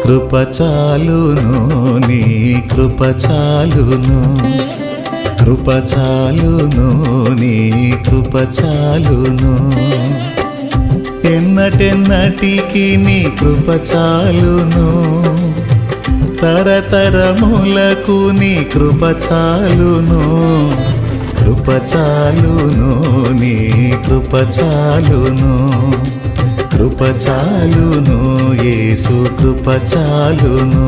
కృప చాలును నీ కృప చాలును, కృప చాలును నీ కృప చాలును, ఎన్నటెన్నటికి నీ కృప చాలును, తరతరములకు నీ కృప చాలును, కృప చాలును నీ కృప చాలును, కృప చాలును యేసు కృప చాలును.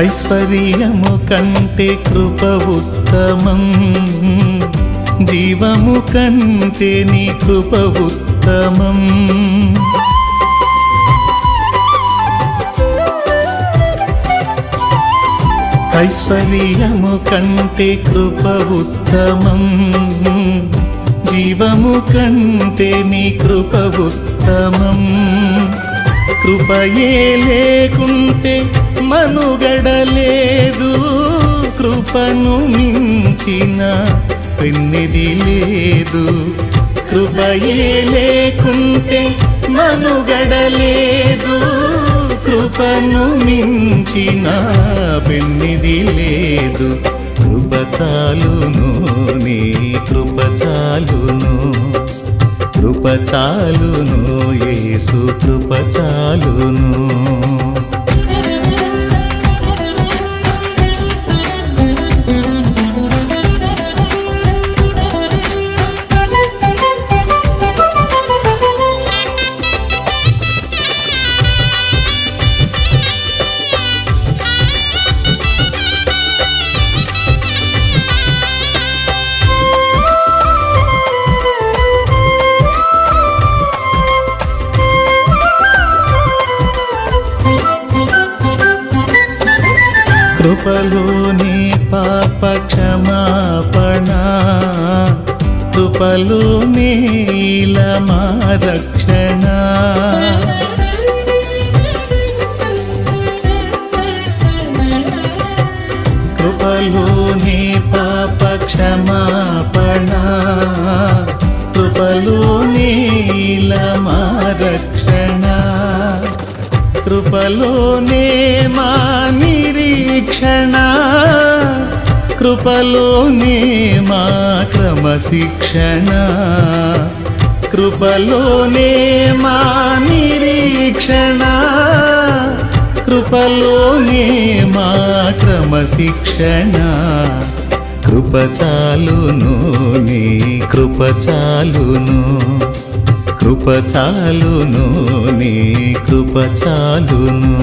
ఐశ్వర్యము కంటే కృప ఉత్తమం, జీవము కంటే నీ కృప ఉత్తమం, ఐశ్వర్యము కంటే కృప ఉత్తమం, జీవము కంటే నీ కృప ఉత్తమం, కృపయే లేకుంటే మనుగడలేదు, కృపను మించిన పెన్నిది లేదు, కృపయే లేకుంటే మనుగడలేదు, కృపను మించిన పెన్నిది లేదు, కృప చాలును నీ కృప చాలును, కృప చాలును యేసు కృప చాలును. కృపలోనే పాప క్షమాపణ, కృపలోనే మా రక్షణ, కృపలోనే పాప క్షమాపణ, కృపలోనే మా రక్షణ, కృపలోనే మా నిరీక్షణ, కృపలోనే మా క్రమశిక్షణ, కృపలోనే మా నిరీక్షణ, కృపలోనే మా క్రమశిక్షణ, కృప చాలును నీ కృప చాలును, కృప చాలును నీ కృప చాలును.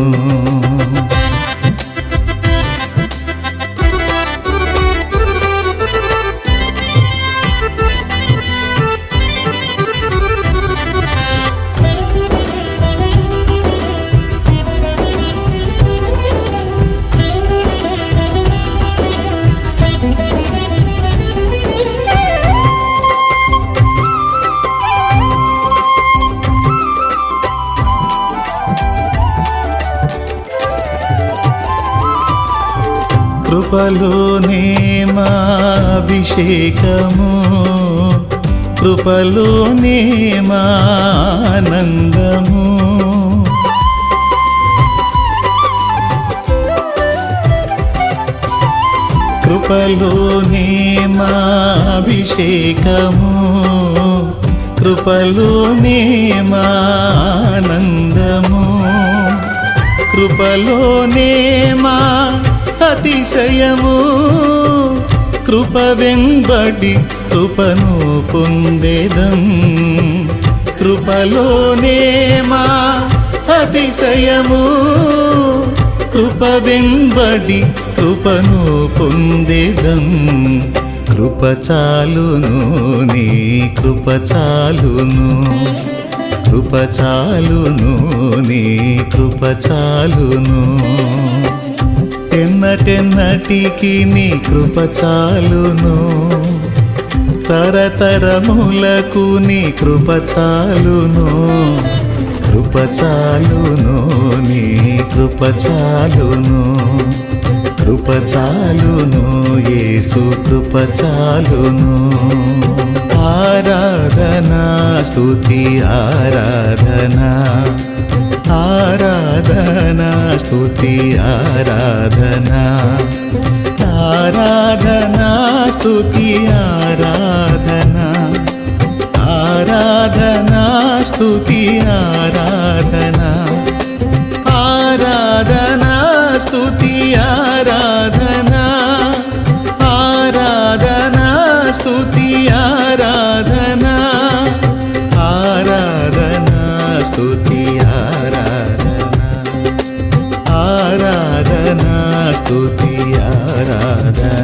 కృపలోనే మా అభిషేకము, కృపలోనే మా ఆనందము, కృపలోనే మా అభిషేకము, కృపలోనే మా ఆనందము, కృపలోనే మా అతిశయము, కృప వెంబడి కృపను పొందేదం, కృపలోనే మా అతిశయము, కృప వెంబడి కృపను పొందేదం, కృప చాలును నీ కృప చాలును కృప చాలును నీ కృప చాలును ఎన్నటెన్నటికి నీ కృప చాలును తరతరములకు నీ కృప చాలును కృప చాలును నీ కృప చాలును కృప చాలును యేసు కృప చాలును ఆరాధనా స్తుతి ఆరాధనా ఆరాధనా స్తుతి ఆరాధనా ఆరాధనా స్తుతి ఆరాధనా ఆరాధనా స్తుతి ఆరాధనా ఆరాధనా స్తుతి ఆరాధనా ఆరాధనా స్తుతి ఆరాధనా ఆరాధనా స్తుతి ఆరాధనా ఆరాధనా స్తుతి ఆరాధనా